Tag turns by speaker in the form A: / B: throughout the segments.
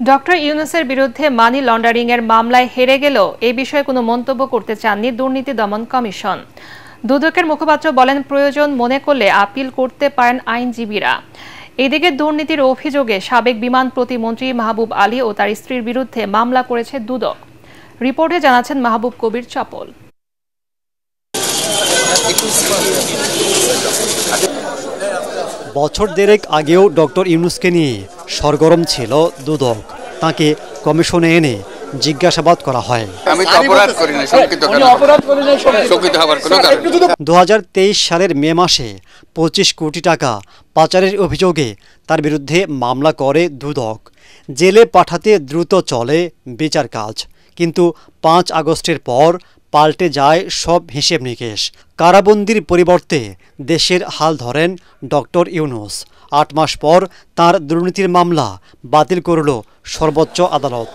A: Doctor ইউনূসের বিরুদ্ধে money laundering এর মামলায় হেরে গেলেও এই বিষয়ে কোনো মন্তব্য করতে চাননি দুর্নীতি দমন কমিশন। দুদকের মুখপাত্র বলেন, প্রয়োজন মনে করলে আপিল করতে পারেন আইনজীবীরা। এদিকে দুর্নীতির অভিযোগে সাবেক বিমান প্রতিমন্ত্রী মাহবুব আলী ও তার স্ত্রীর বিরুদ্ধে মামলা করেছে দুদক। রিপোর্টে জানাচ্ছেন মাহবুব কবির চপল।
B: বছর দেড়েক আগেও ডক্টর ইউনূসকে নিয়ে সরগরম ছিল দুদক। তাকে কমিশনে এনে জিজ্ঞাসাবাদ করা হয়। 2023 সালের মে মাসে 25 কোটি টাকা পাচারের অভিযোগে তার বিরুদ্ধে মামলা করে দুদক। জেলে পাঠাতে দ্রুত চলে বিচার কাজ, কিন্তু 5 আগস্টের পর পাল্টে যায় সব হিসেব নিকেশ। কারাবন্দির পরিবর্তে দেশের হাল ধরেন ডক্টর ইউনূস। 8 মাস পর তার দুর্নীতির মামলা বাতিল করল সর্বোচ্চ আদালত।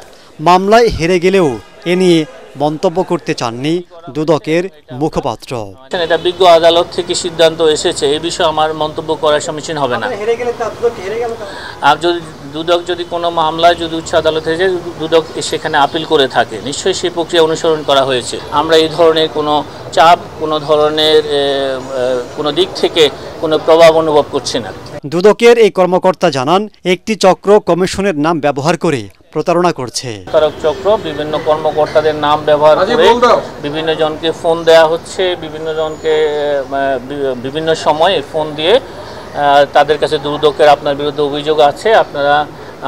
B: মামলায় হেরে গেলেও এ নিয়ে মন্তব্য করতে চাননি দুদকের মুখপাত্র।
C: এটা বিজ্ঞ আদালত থেকে সিদ্ধান্ত এসেছে, এই বিষয়ে আমার মন্তব্য করার সম্মুখীন হবে না। আর যদি দুদক যদি কোনো মামলায় যদি উচ্চ আদালতে যায়, দুদক সেখানে আপিল করে থাকে, নিশ্চয়ই সেই প্রক্রিয়া অনুসরণ করা হয়েছে। আমরা এই ধরনের কোনো চাপ, কোনো ধরনের কোনো দিক থেকে কোনো প্রভাব অনুভব করছি না।
B: দুদকের এই কর্মকর্তা জানান, একটি চক্র কমিশনের নাম ব্যবহার করে প্রতারণা করছে।
C: প্রতারক চক্র বিভিন্ন কর্মকর্তাদের নাম ব্যবহার করে বিভিন্ন জনকে ফোন দেওয়া হচ্ছে, বিভিন্ন জনকে বিভিন্ন সময়ে ফোন দিয়ে তাদের কাছে দুদকের আপনার বিরুদ্ধে অভিযোগ আছে, আপনারা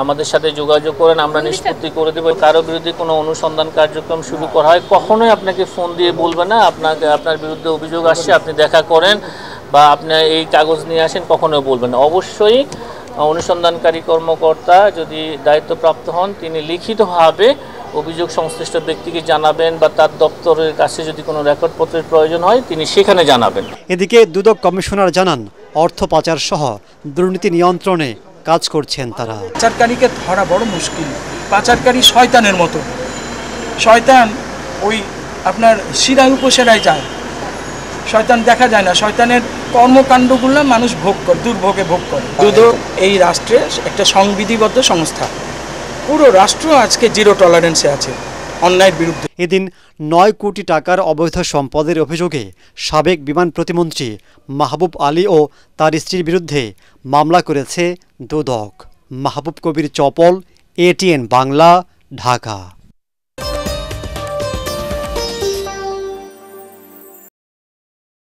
C: আমাদের সাথে যোগাযোগ করেন, আমরা নিষ্পত্তি করে দেব। কারো বিরুদ্ধে কোনো অনুসন্ধান কার্যক্রম শুরু করা হয়, কখনোই আপনাকে ফোন দিয়ে বলবে না আপনার বিরুদ্ধে অভিযোগ আসছে, আপনি দেখা করেন বা আপনি এই কাগজ নিয়ে আসেন, কখনোই বলবেন না। অবশ্যই অনুসন্ধানকারী কর্মকর্তা যদি দায়িত্বপ্রাপ্ত হন, তিনি লিখিতভাবে অভিযোগ সংশ্লিষ্ট ব্যক্তিকে জানাবেন বা তার দপ্তরের কাছে যদি কোনো রেকর্ডপত্রের প্রয়োজন হয় তিনি সেখানে জানাবেন।
B: এদিকে দুদক কমিশনার জানান, অর্থ পাচার সহ দুর্নীতি নিয়ন্ত্রণে কাজ করছেন তারা।
D: পাচারকারীকে ধরা বড় মুশকিল। পাচারকারী শয়তানের মতো, শয়তান ওই আপনার শিরায় উপসেরায় যায়, শয়তান দেখা যায় না। শয়তানের কর্মকাণ্ডগুলো মানুষ দুর্ভোগে ভোগ করে। দুদক এই রাষ্ট্রের একটা সংবিধিবদ্ধ সংস্থা, পুরো রাষ্ট্র আজকে জিরো টলারেন্সে আছে অন্যায়ের বিরুদ্ধে।
B: এদিন 9 কোটি টাকার অবৈধ সম্পদের অভিযোগে সাবেক বিমান প্রতিমন্ত্রী মাহবুব আলী ও তার স্ত্রীর বিরুদ্ধে মামলা করেছে দুদক। মাহবুব কবির চপল, ATN বাংলা, ঢাকা।